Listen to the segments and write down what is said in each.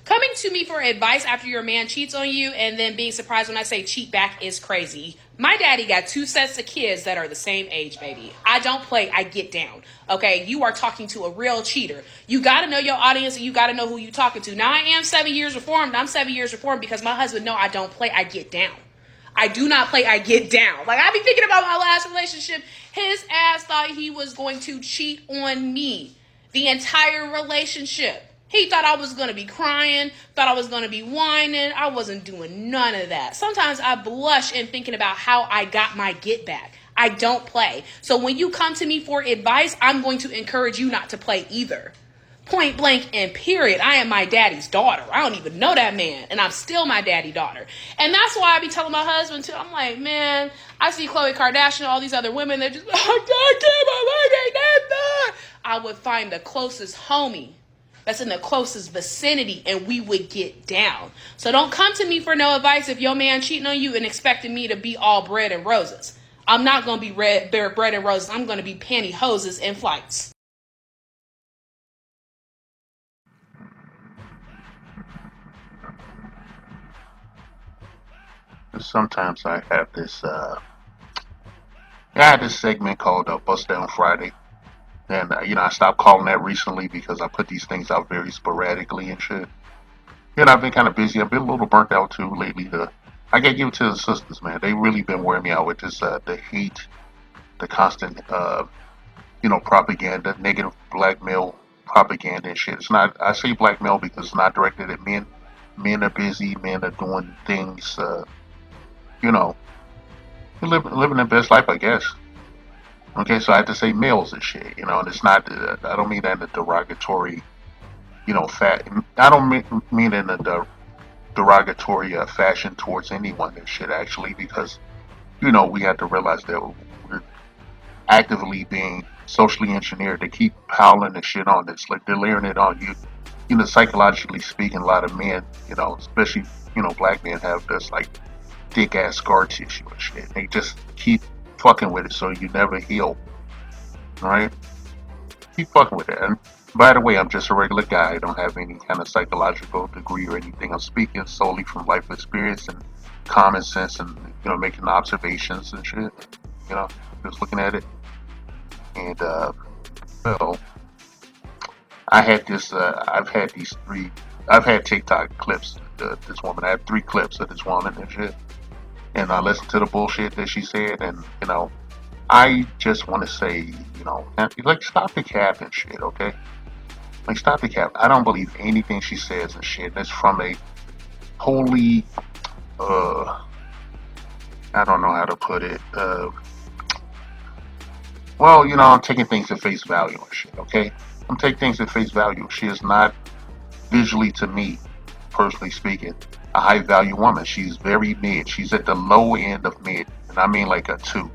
Coming to me for advice after your man cheats on you and then being surprised when I say cheat back is crazy. My daddy got two sets of kids that are the same age, baby. I don't play, I get down. Okay, you are talking to a real cheater. You gotta know your audience and you gotta know who you talking to. Now I am 7 years reformed. I'm 7 years reformed because my husband know I don't play, I get down. I do not play, I get down. Like, I be thinking about my last relationship. His ass thought he was going to cheat on me the entire relationship. He thought I was going to be crying, thought I was going to be whining. I wasn't doing none of that. Sometimes I blush in thinking about how I got my get back. I don't play. So when you come to me for advice, I'm going to encourage you not to play either. Point blank and period. I am my daddy's daughter. I don't even know that man, and I'm still my daddy daughter. And that's why I be telling my husband too. I'm like, man, I see Khloe Kardashian and all these other women. They're just, I can't believe that. I would find the closest homie that's in the closest vicinity, and we would get down. So don't come to me for no advice if your man cheating on you and expecting me to be all bread and roses. I'm not gonna be bread and roses. I'm gonna be pantyhoses and flights. Sometimes I had this segment called Bust Down Friday, and I stopped calling that recently because I put these things out very sporadically and shit. And I've been kind of busy. I've been a little burnt out too lately. I gotta give it to the sisters, man. They really been wearing me out with this the hate, the constant propaganda, negative blackmail propaganda and shit. It's not. I say blackmail because it's not directed at men. Men are busy. Men are doing things. You know, living their best life, I guess. Okay, so I have to say males and shit, and it's not. I don't mean that in a derogatory, fat. I don't mean in a derogatory fashion towards anyone and shit. Actually, because we have to realize that we're actively being socially engineered to keep piling the shit on. It's like they're layering it on you. Psychologically speaking, a lot of men, especially black men, have this like thick ass scar tissue and shit. They just keep fucking with it, so you never heal. Right? Keep fucking with it. And by the way, I'm just a regular guy. I don't have any kind of psychological degree or anything. I'm speaking solely from life experience and common sense, and making observations and shit. Just looking at it. And well, I had this. I've had these three. I've had TikTok clips. This woman. I have 3 clips of this woman and shit. And I listened to the bullshit that she said, and I just want to say, like, stop the cap and shit, okay? Like, stop the cap. I don't believe anything she says and shit. It's from a wholly, I don't know how to put it. Well, I'm taking things at face value and shit, okay? I'm taking things at face value. She is not visually, to me, personally speaking, a high value woman. She's very mid. She's at the low end of mid, and I mean like a 2,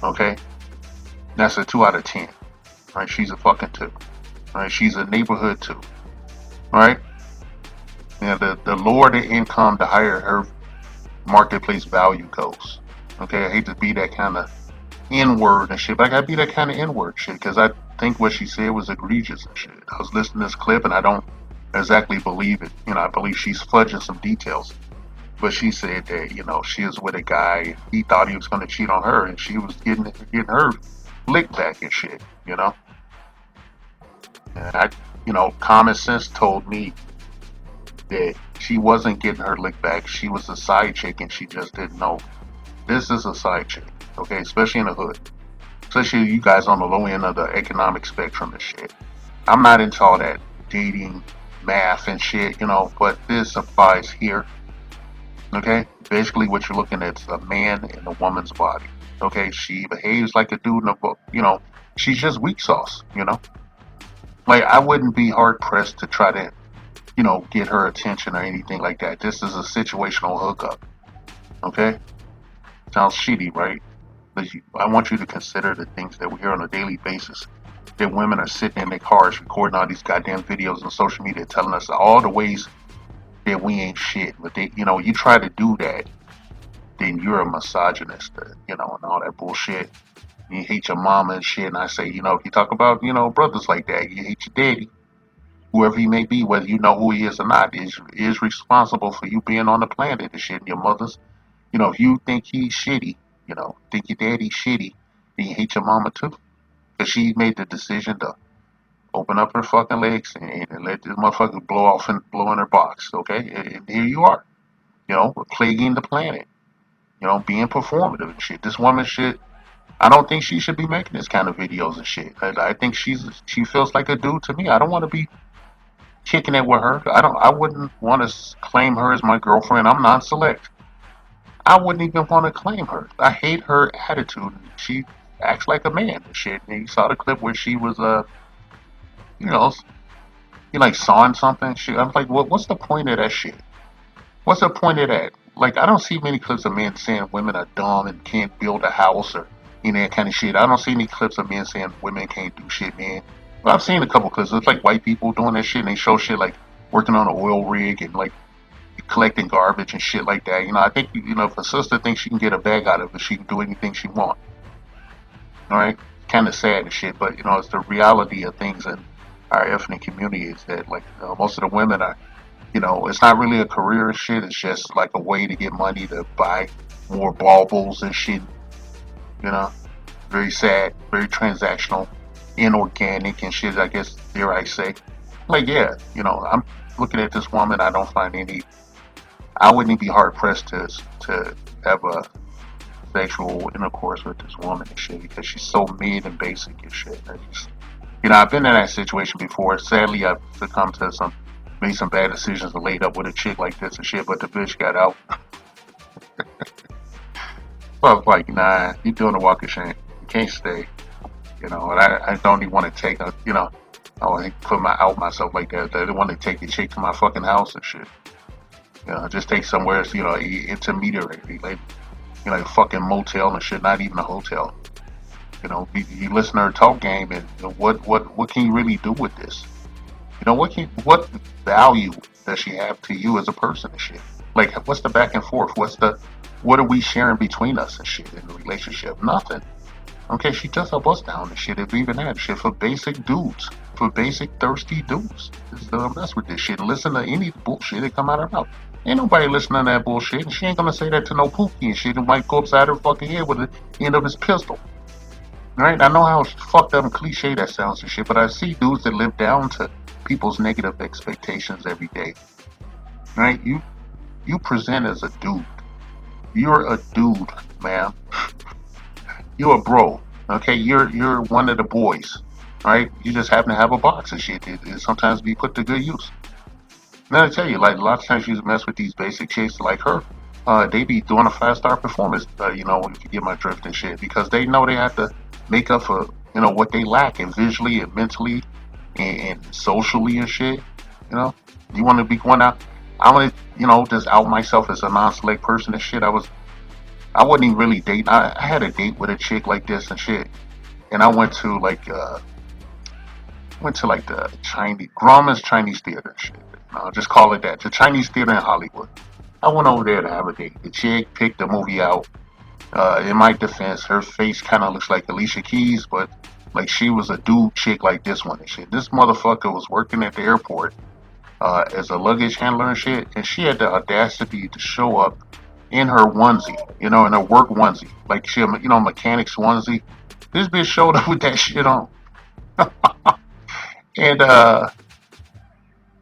okay? That's a 2 out of 10. Right? She's a fucking 2. Right? She's a neighborhood 2. Right? The lower the income, the higher her marketplace value goes. Okay, I hate to be that kind of N-word and shit, but I gotta be that kind of N-word shit because I think what she said was egregious and shit. I was listening to this clip and I don't exactly believe it. I believe she's fudging some details. But she said that, she was with a guy and he thought he was going to cheat on her and she was getting her lick back and shit. And common sense told me that she wasn't getting her lick back. She was a side chick and she just didn't know. This is a side chick, okay? Especially in the hood. Especially you guys on the low end of the economic spectrum and shit. I'm not into all that dating, math and shit, but this applies here. Okay? Basically what you're looking at is a man in a woman's body. Okay? She behaves like a dude in a book. She's just weak sauce. Like, I wouldn't be hard pressed to try to, get her attention or anything like that. This is a situational hookup. Okay? Sounds shitty, right? But I want you to consider the things that we hear on a daily basis. That women are sitting in their cars recording all these goddamn videos on social media telling us all the ways that we ain't shit. But you try to do that, then you're a misogynist, and all that bullshit. You hate your mama and shit. And I say, if you talk about, brothers like that, you hate your daddy. whoever he may be, whether you know who he is or not, is responsible for you being on the planet and shit. And your mother's, if you think he's shitty, think your daddy's shitty, then you hate your mama too, because she made the decision to open up her fucking legs and let this motherfucker blow off and blow in her box. Okay, and here you are, plaguing the planet, being performative and shit. This woman shit. I don't think she should be making this kind of videos and shit. I think she feels like a dude to me. I don't want to be kicking it with her. I wouldn't want to claim her as my girlfriend. I'm non-select. I wouldn't even want to claim her. I hate her attitude. She acts like a man and shit. And you saw the clip where she was you know, you like sawing something. I'm like, what's the point of that shit? What's the point of that? Like, I don't see many clips of men saying women are dumb and can't build a house or that kind of shit. I don't see any clips of men saying women can't do shit, man. But I've seen a couple clips. It's like white people doing that shit and they show shit like working on an oil rig and like collecting garbage and shit like that. I think, if a sister thinks she can get a bag out of it, she can do anything she wants. All right? Kind of sad and shit, but, it's the reality of things in our ethnic community is that, like, most of the women are, it's not really a career and shit. It's just like a way to get money to buy more baubles and shit. You know, very sad, very transactional, inorganic and shit. I guess dare I say, like yeah, I'm looking at this woman. I don't find any. I wouldn't be hard pressed to have a sexual intercourse with this woman and shit because she's so mid and basic and shit. I've been in that situation before. Sadly, I've succumbed to made some bad decisions and laid up with a chick like this and shit, but the bitch got out. So I was like, nah, you're doing a walk of shame. You can't stay. And I don't even want to take I want to put out myself like that. I didn't want to take the chick to my fucking house and shit. Just take somewhere, intermediary, like, a fucking motel and shit, not even a hotel. You listen to her talk game and what can you really do with this? What value does she have to you as a person and shit? Like, what's the back and forth? What are we sharing between us and shit in the relationship? Nothing. Okay, she does a bust down and shit, if even that shit for basic dudes, for basic thirsty dudes. Just mess with this shit and listen to any bullshit that come out of her mouth. Ain't nobody listening to that bullshit, and she ain't gonna say that to no Pookie and shit, and might go upside her fucking head with the end of his pistol. Right? I know how fucked up and cliche that sounds and shit, but I see dudes that live down to people's negative expectations every day. Right? You present as a dude. You're a dude, man. You're a bro. Okay, you're one of the boys. Right? You just happen to have a box of shit that sometimes be put to good use. Now I tell you, like a lot of times you mess with these basic chicks like her, they be doing a 5-star performance. If you get my drift and shit, because they know they have to make up for what they lack and visually and mentally and socially and shit. You want to be going out. I want to just out myself as a non-select person and shit. I wasn't even really dating. I had a date with a chick like this and shit, and I went to the Chinese Grauman's Chinese theater and shit. I'll just call it that. The Chinese theater in Hollywood. I went over there to have a date. The chick picked the movie out. In my defense, her face kind of looks like Alicia Keys, but like she was a dude chick like this one and shit. This motherfucker was working at the airport as a luggage handler and shit, and she had the audacity to show up in her onesie, in her work onesie, like she, mechanic's onesie. This bitch showed up with that shit on, and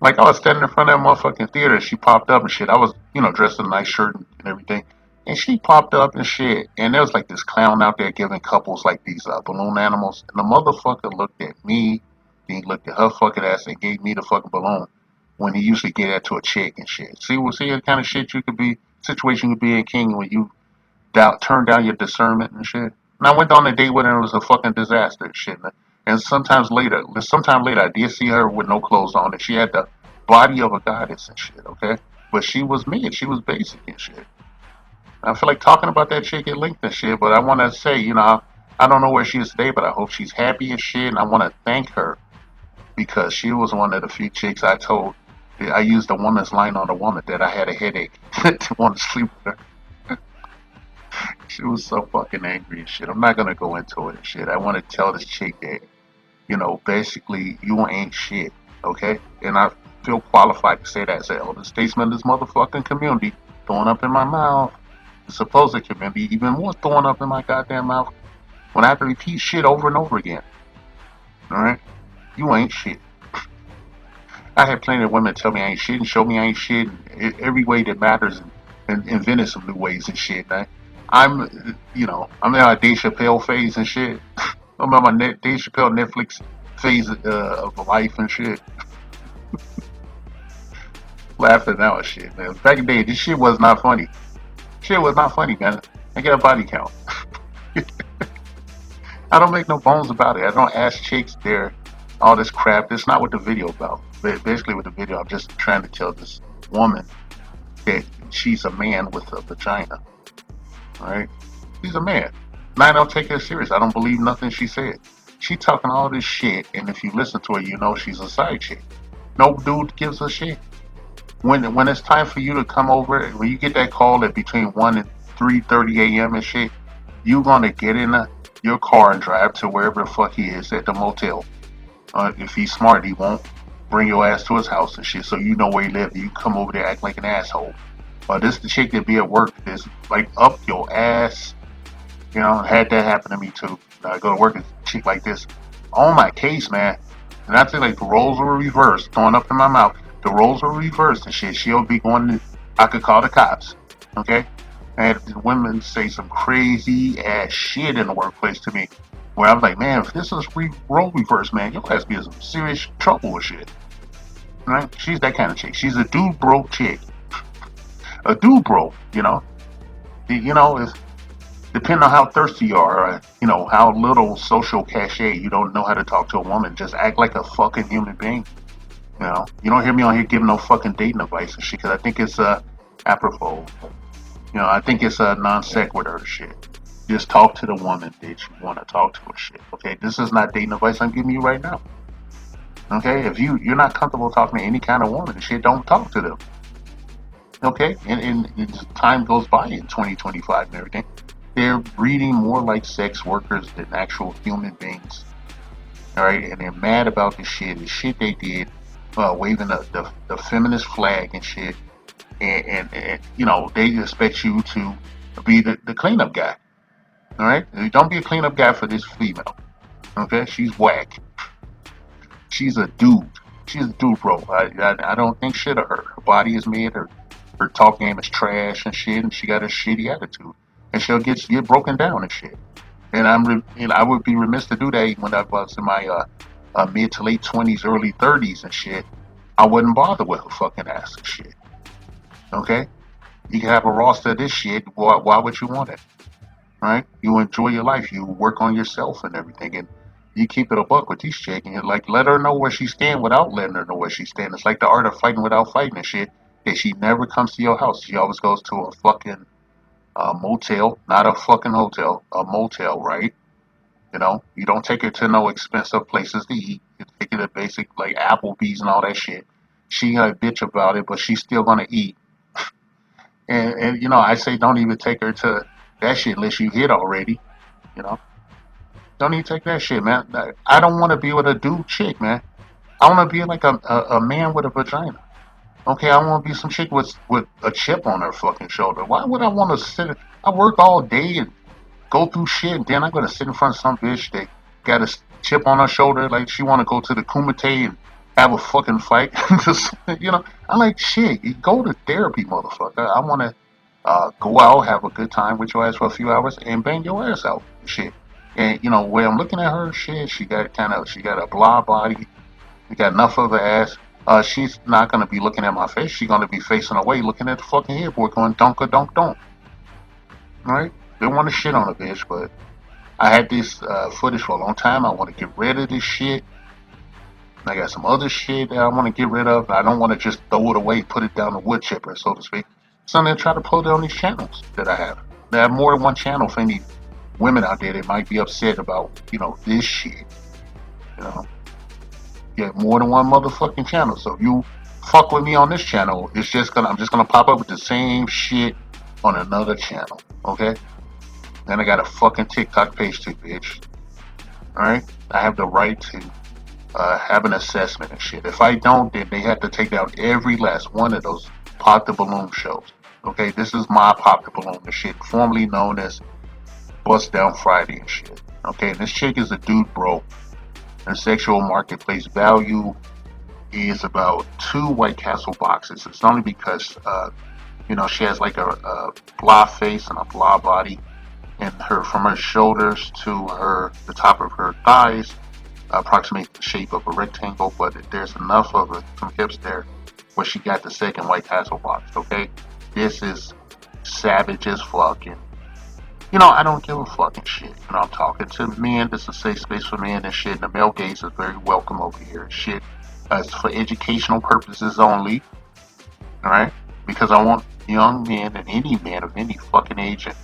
like I was standing in front of that motherfucking theater, she popped up and shit. I was, dressed in a nice shirt and everything. And she popped up and shit. And there was like this clown out there giving couples like these balloon animals. And the motherfucker looked at me, then he looked at her fucking ass and gave me the fucking balloon when he usually get that to a chick and shit. See the kind of shit situation you could be in, King, when you turn down your discernment and shit. And I went on a date with her and it was a fucking disaster and shit. And sometime later, I did see her with no clothes on and she had the body of a goddess and shit, okay? But she was me and she was basic and shit. I feel like talking about that chick at length and shit, but I want to say, I don't know where she is today, but I hope she's happy and shit. And I want to thank her because she was one of the few chicks I told. I used a woman's line on a woman that I had a headache to want to sleep with her. She was so fucking angry and shit. I'm not going to go into it and shit. I want to tell this chick that, basically, you ain't shit. okay? And I feel qualified to say that as an elder statesman of this motherfucking community, throwing up in my mouth, the supposed community, even more throwing up in my goddamn mouth when I have to repeat shit over and over again, alright? You ain't shit. I had plenty of women tell me I ain't shit and show me I ain't shit in every way that matters and invented some new ways and shit, man. I'm in my Dave Chappelle phase and shit. I'm on my Dave Chappelle Netflix phase of life and shit. Laughing now and shit, man. Back in the day, this shit was not funny. Shit was not funny, man. I get a body count. I don't make no bones about it. I don't ask chicks there all this crap. That's not what the video about. Basically, with the video, I'm just trying to tell this woman that she's a man with a vagina. Alright? She's a man. And I don't take her serious. I don't believe nothing she said. She talking all this shit, and if you listen to her, you know she's a side chick. No dude gives a shit. When it's time for you to come over, when you get that call at between 1 and 3:30 a.m. and shit, you gonna get in your car and drive to wherever the fuck he is at the motel. If he's smart, he won't bring your ass to his house and shit, so you know where he lives. You come over there act like an asshole. This the chick that be at work that's like up your ass. You know, had that happen to me too. I go to work with a chick like this on my case, man. And I think like the roles were reversed, throwing up in my mouth. The roles were reversed and shit. She'll be going to, I could call the cops. Okay? I had the women say some crazy ass shit in the workplace to me. Where I was like, man, if this is role reverse, man, your ass be in some serious trouble with shit. Right? She's that kind of chick. She's a dude broke chick. A dude broke, you know. If depending on how thirsty you are, how little social cachet, you don't know how to talk to a woman. Just act like a fucking human being. You don't hear me on here giving no fucking dating advice and shit, because I think it's apropos. I think it's a non sequitur shit. Just talk to the woman that you want to talk to and shit. Okay, this is not dating advice I'm giving you right now. Okay, if you're not comfortable talking to any kind of woman and shit, don't talk to them. Okay, and as time goes by in 2025 and everything, they're breeding more like sex workers than actual human beings. Alright, and they're mad about the shit they did, waving the feminist flag and shit, and they expect you to be the cleanup guy. Alright, don't be a cleanup guy for this female. Okay, she's whack. She's a dude. She's a dude, bro. I don't think shit of her. Her body is made. Her talk game is trash and shit, and she got a shitty attitude, and she'll get broken down and shit. And I would be remiss to do that when I was in my mid to late 20s, early 30s and shit. I wouldn't bother with her fucking ass and shit. Okay, you can have a roster of this shit. Why would you want it? Right? You enjoy your life. You work on yourself and everything, and you keep it a buck with these chicks. And you like let her know where she's standing without letting her know where she's standing. It's like the art of fighting without fighting and shit. That she never comes to your house. She always goes to a fucking motel, not a fucking hotel, a motel, right? You don't take her to no expensive places to eat. You take her to basic like Applebee's and all that shit. She a bitch about it, but she's still gonna eat. And I say don't even take her to that shit unless you hit already. You know, don't even take that shit, man. I don't want to be with a dude chick, man. I want to be like a man with a vagina. Okay, I want to be some chick with a chip on her fucking shoulder. Why would I want to sit? I work all day and go through shit, and then I'm gonna sit in front of some bitch that got a chip on her shoulder, like she want to go to the Kumite and have a fucking fight. I'm like, shit. You go to therapy, motherfucker. I want to go out, have a good time with your ass for a few hours, and bang your ass out, shit. And where I'm looking at her, shit, she got a blah body. We got enough of her ass. She's not gonna be looking at my face. She's gonna be facing away, looking at the fucking headboard, going donka donk donk. Right? They want to shit on a bitch, but I had this footage for a long time. I want to get rid of this shit. I got some other shit that I want to get rid of. I don't want to just throw it away, put it down the wood chipper, so to speak. So I'm gonna try to put it on these channels that I have. I have more than one channel for any women out there that might be upset about, this shit. You have more than one motherfucking channel. So if you fuck with me on this channel, I'm just gonna pop up with the same shit on another channel. Okay? Then I got a fucking TikTok page too, bitch. Alright? I have the right to have an assessment and shit. If I don't, then they have to take down every last one of those Pop the Balloon shows. Okay, this is my Pop the Balloon and shit, formerly known as Bust Down Friday and shit. Okay, and this chick is a dude bro. Her sexual marketplace value is about 2 White Castle boxes. It's only because, she has like a blah face and a blah body, and from her shoulders to the top of her thighs approximate the shape of a rectangle, but there's enough of some hips there where she got the second White Castle box. Okay, this is savage as fuck, and I don't give a fucking shit. I'm talking to men. This is a safe space for men and shit. And the male gaze is very welcome over here and shit. It's for educational purposes only. Alright? Because I want young men and any man of any fucking age and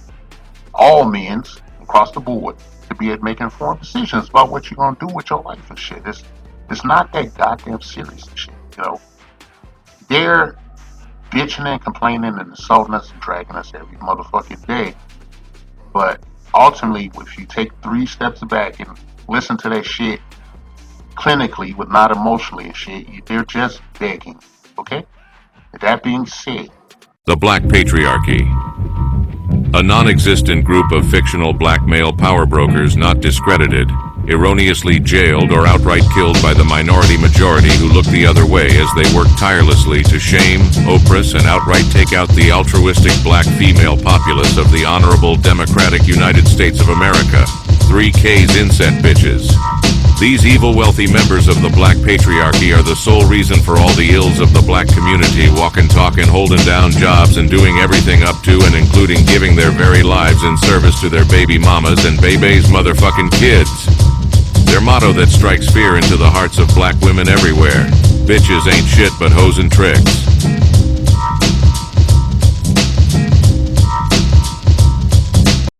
all men across the board to be able to make informed decisions about what you're going to do with your life and shit. It's not that goddamn serious and shit. They're bitching and complaining and assaulting us and dragging us every motherfucking day. But ultimately, if you take 3 steps back and listen to that shit clinically, but not emotionally and shit, they're just begging. Okay? With that being said, the Black Patriarchy. A non-existent group of fictional black male power brokers not discredited, erroneously jailed or outright killed by the minority majority who look the other way as they work tirelessly to shame, oppress, and outright take out the altruistic black female populace of the honorable democratic United States of America. 3K's inset bitches. These evil wealthy members of the Black Patriarchy are the sole reason for all the ills of the black community, walking, talking, holding down jobs, and doing everything up to and including giving their very lives in service to their baby mamas and baby's motherfucking kids. Their motto that strikes fear into the hearts of black women everywhere: bitches ain't shit but hoes and tricks.